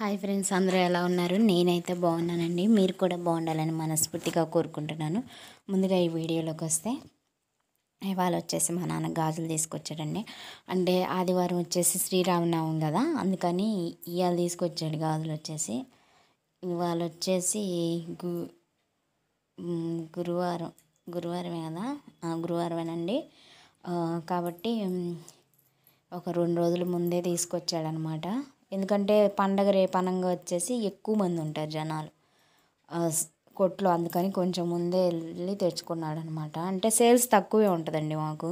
Hi friends, అందరూ ఎలా ఉన్నారు? నేనైతే బాగున్నానండి. మీరు కూడా బాగుండాలని మనస్ఫూర్తిగా కోరుకుంటున్నాను. ముందుగా ఈ వీడియోలోకి వస్తే, ఇవాళ వచ్చేసి మా నాన్న గాజులు తీసుకొచ్చాడండి. అంటే ఆదివారం వచ్చేసి శ్రీరామనవమి కదా, అందుకని ఇవాళ తీసుకొచ్చాడు గాజులు వచ్చేసి. ఇవాళ వచ్చేసి గు గురువారం గురువారమే కదా, గురువారమేనండి. కాబట్టి ఒక 2 రోజుల ముందే తీసుకొచ్చాడనమాట. ఎందుకంటే పండగ రేపనంగా వచ్చేసి ఎక్కువ మంది ఉంటారు జనాలు కొట్లో, అందుకని కొంచెం ముందే వెళ్ళి తెచ్చుకున్నాడు అనమాట. అంటే సేల్స్ తక్కువే ఉంటుందండి మాకు,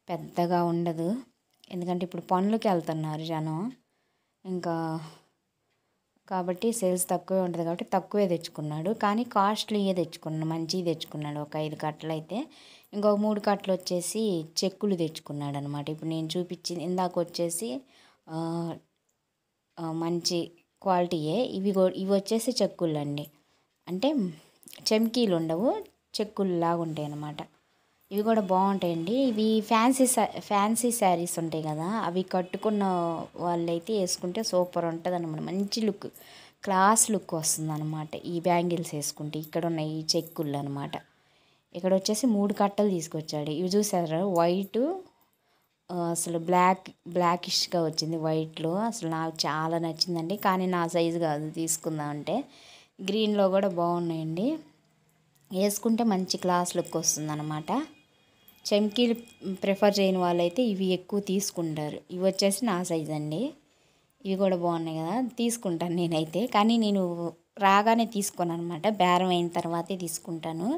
పెద్దగా ఉండదు. ఎందుకంటే ఇప్పుడు పనులకి వెళ్తున్నారు జనం, ఇంకా కాబట్టి సేల్స్ తక్కువే ఉంటుంది కాబట్టి తక్కువే తెచ్చుకున్నాడు. కానీ కాస్ట్లీయే తెచ్చుకున్నాడు, మంచివి తెచ్చుకున్నాడు. ఒక 5 కట్టలు అయితే, ఇంకొక 3 కట్టలు వచ్చేసి చెక్కులు తెచ్చుకున్నాడు అనమాట. ఇప్పుడు నేను చూపించింది ఇందాక వచ్చేసి మంచి క్వాలిటీయే. ఇవి వచ్చేసి చెక్కులు అండి. అంటే చెమ్కీలు ఉండవు, చెక్కులు లాగా ఉంటాయి అన్నమాట. ఇవి కూడా బాగుంటాయండి. ఇవి ఫ్యాన్సీ శారీస్ ఉంటాయి కదా, అవి కట్టుకున్న వాళ్ళైతే వేసుకుంటే సూపర్ ఉంటుంది అనమాట. మంచి లుక్, క్లాస్ లుక్ వస్తుంది అనమాట ఈ బ్యాంగిల్స్ వేసుకుంటే. ఇక్కడ ఉన్న ఈ చెక్కులు అనమాట. ఇక్కడ వచ్చేసి 3 కట్టలు తీసుకొచ్చాడు. ఇవి చూసారా, వైటు, అసలు బ్లాకిష్గా వచ్చింది వైట్లో. అసలు నాకు చాలా నచ్చిందండి. కానీ నా సైజు కాదు తీసుకుందామంటే. గ్రీన్లో కూడా బాగున్నాయండి, వేసుకుంటే మంచి క్లాస్ లుక్ వస్తుంది అనమాట. చెమ్కీలు ప్రిఫర్ చేయని వాళ్ళైతే ఇవి ఎక్కువ తీసుకుంటారు. ఇవి వచ్చేసి నా సైజ్ అండి. ఇవి కూడా బాగున్నాయి కదా, తీసుకుంటాను నేనైతే. కానీ నేను రాగానే తీసుకోను అనమాట, బేరం అయిన తర్వాతే తీసుకుంటాను.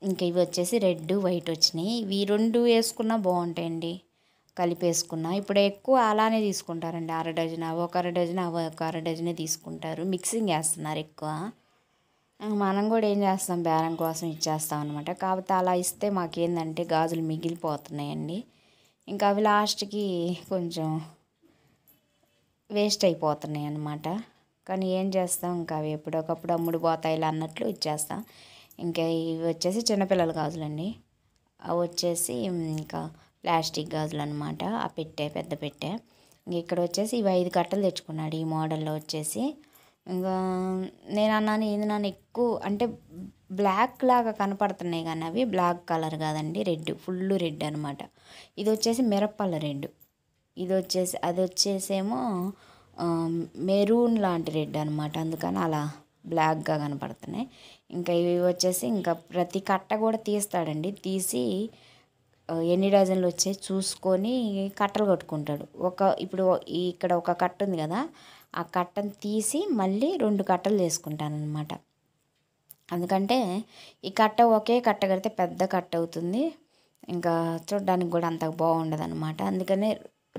ఇంకా ఇవి వచ్చేసి రెడ్ వైట్ వచ్చినాయి. ఇవి 2 వేసుకున్నా బాగుంటాయండి, కలిపేసుకున్నా. ఇప్పుడు ఎక్కువ అలానే తీసుకుంటారండి, అర డజన్ అవి ఒక అర డజన్ అవి ఒక అర డజనే తీసుకుంటారు, మిక్సింగ్ వేస్తున్నారు ఎక్కువ. మనం కూడా ఏం చేస్తాం, బేరం కోసం ఇచ్చేస్తాం అనమాట. కాకపోతే అలా ఇస్తే మాకేందంటే గాజులు మిగిలిపోతున్నాయండి. ఇంకా అవి లాస్ట్కి కొంచెం వేస్ట్ అయిపోతున్నాయి అన్నమాట. కానీ ఏం చేస్తాం, ఇంకా అవి ఎప్పుడొకప్పుడు అమ్ముడు పోతాయిలు అన్నట్లు ఇచ్చేస్తాం. ఇంకా ఇవి వచ్చేసి చిన్నపిల్లల గాజులండి. అవి వచ్చేసి ఇంకా ప్లాస్టిక్ గాజులు అనమాట. ఆ పెట్టే పెద్ద పెట్టే. ఇక్కడ వచ్చేసి ఇవి 5 కట్టలు తెచ్చుకున్నాడు ఈ మోడల్లో వచ్చేసి. ఇంకా నేను అన్నాను, ఏంది నాన్న ఎక్కువ అంటే బ్లాక్ లాగా కనపడుతున్నాయి, కానీ అవి బ్లాక్ కలర్ కాదండి, రెడ్, ఫుల్ రెడ్ అనమాట. ఇది వచ్చేసి మిరపల్ల రెడ్. అది వచ్చేసేమో మెరూన్ లాంటి రెడ్ అనమాట, అందుకని అలా బ్లాక్గా కనపడుతున్నాయి. ఇంకా ఇవి వచ్చేసి ఇంకా ప్రతి కట్ట కూడా తీస్తాడండి. తీసి ఎన్ని డజన్లు వచ్చాయి చూసుకొని కట్టలు కట్టుకుంటాడు. ఇప్పుడు ఇక్కడ ఒక కట్ట ఉంది కదా, ఆ కట్టను తీసి మళ్ళీ 2 కట్టలు చేసుకుంటానమాట. ఎందుకంటే ఈ కట్ట ఒకే కట్ట కడితే పెద్ద కట్ట అవుతుంది, ఇంకా చూడడానికి కూడా అంత బాగుండదు అనమాట. అందుకనే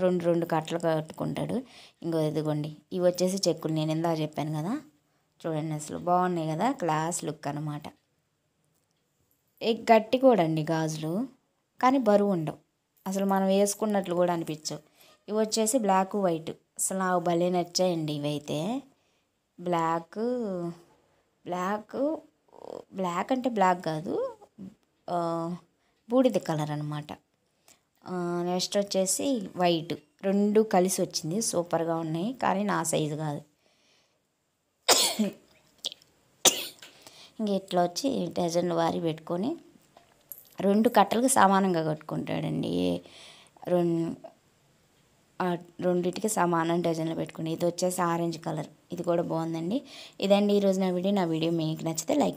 2 కట్టలు కట్టుకుంటాడు. ఇంకో ఇదిగోండి, ఇవి వచ్చేసి చెక్కులు, నేను ఇందాక చెప్పాను కదా, చూడండి అసలు బాగున్నాయి కదా, క్లాస్ లుక్ అనమాట. గట్టి కూడా అండి గాజులు, కానీ బరువు ఉండవు, అసలు మనం వేసుకున్నట్లు కూడా అనిపించవు. ఇవి వచ్చేసి బ్లాక్ వైట్, అసలు నాకు భలే నచ్చాయండి ఇవైతే. బ్లాక్ అంటే బ్లాక్ కాదు, బూడిద కలర్ అనమాట. నెక్స్ట్ వచ్చేసి వైట్, 2 కలిసి వచ్చింది, సూపర్గా ఉన్నాయి. కానీ నా సైజు కాదు. ఇంక ఇట్లా వచ్చి డజన్ వారి పెట్టుకొని 2 కట్టలకు సమానంగా కట్టుకుంటాడండి. రెండిటికి సమానం డజన్లు పెట్టుకుని. ఇది వచ్చేసి ఆరెంజ్ కలర్, ఇది కూడా బాగుందండి. ఇదండి ఈరోజు నా వీడియో. మీకు నచ్చితే లైక్